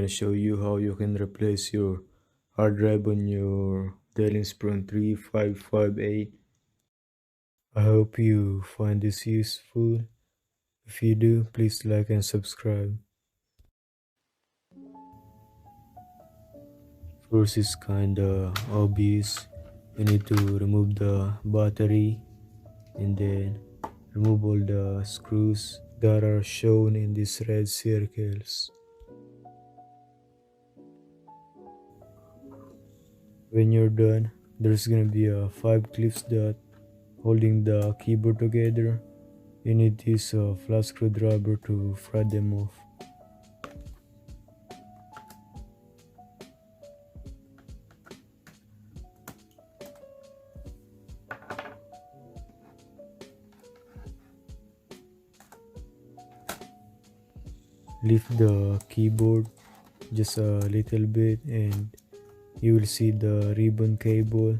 gonna show you how you can replace your hard drive on your Dell Inspiron 3558. I hope you find this useful. If you do, please like and subscribe. First is kinda obvious. You need to remove the battery and then remove all the screws that are shown in these red circles. When you're done, there's gonna be a 5 clips that holding the keyboard together. You need to use a flat screwdriver to pry them off. Lift the keyboard just a little bit and you will see the ribbon cable.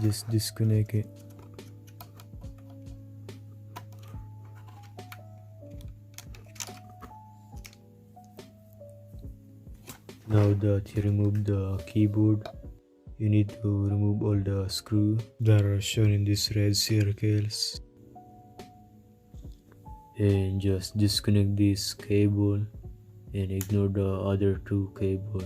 Just disconnect it. Now that you remove the keyboard, you need to remove all the screws that are shown in these red circles. And just disconnect this cable and ignore the other two cables.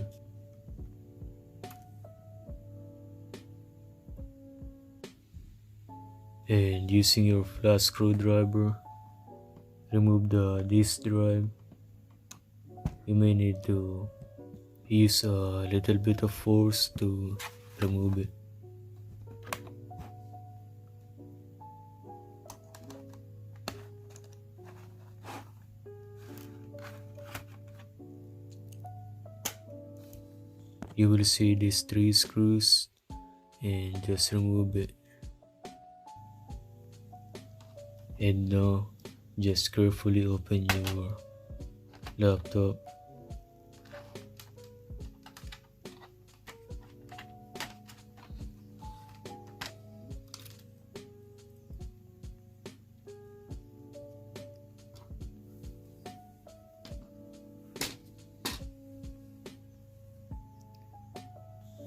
And using your flat screwdriver, remove the disk drive. You may need to use a little bit of force to remove it. You will see these 3 screws and just remove it. And now just carefully open your laptop.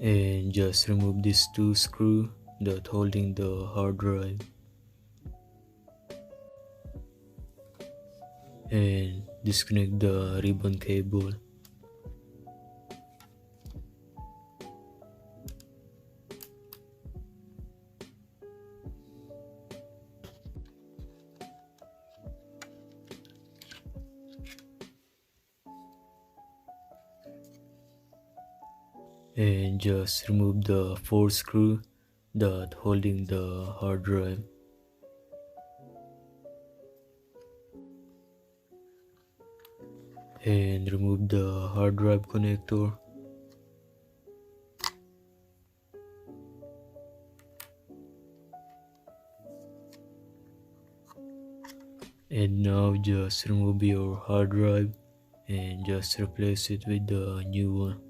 And just remove these 2 screws that holding the hard drive. And disconnect the ribbon cable. And just remove the 4 screw that holding the hard drive. And remove the hard drive connector. And now just remove your hard drive and just replace it with the new one.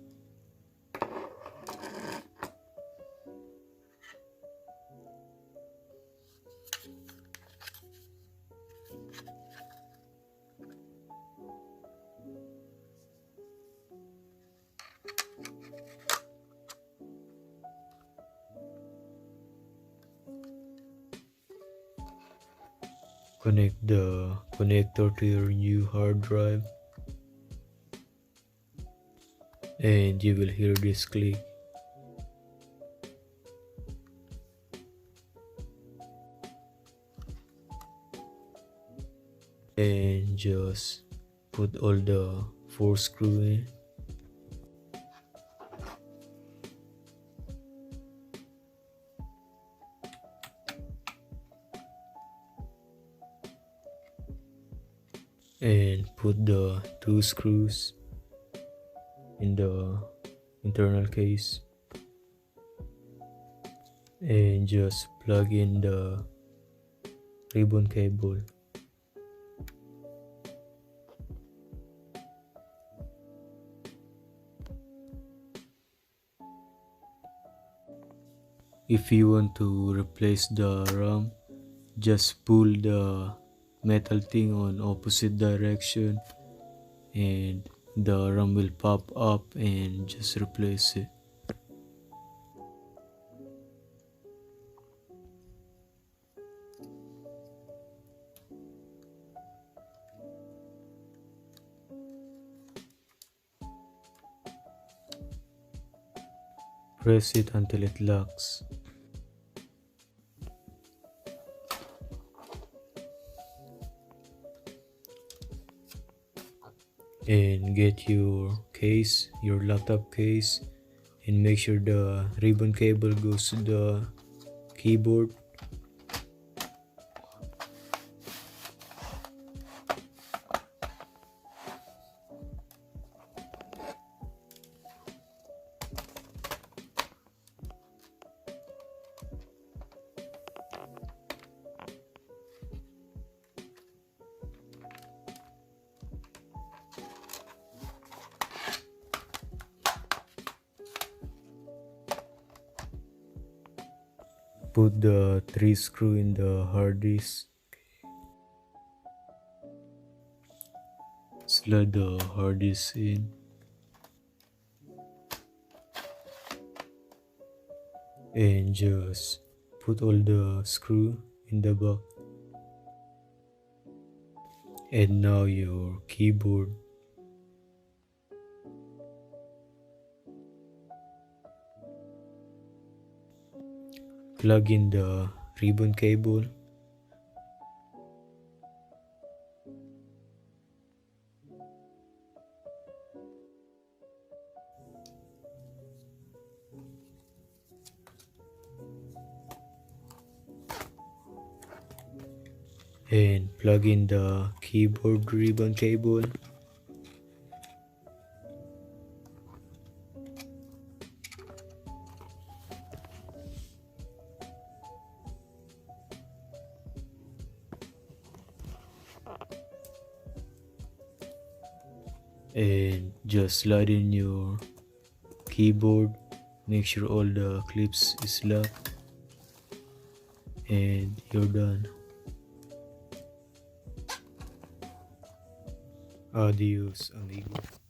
Connect the connector to your new hard drive and you will hear this click. And just put all the 4 screws in. And put the 2 screws in the internal case and just plug in the ribbon cable. If you want to replace the RAM, just pull the metal thing on opposite direction and the RAM will pop up and just replace it. Press it until it locks. And get your case, your laptop case, and make sure the ribbon cable goes to the keyboard. Put the 3 screw in the hard disk. Slide the hard disk in. And just put all the screw in the back. And now your keyboard. Plug in the ribbon cable. And plug in the keyboard ribbon cable. And just slide in your keyboard. Make sure all the clips is locked. And you're done. Adios, amigo.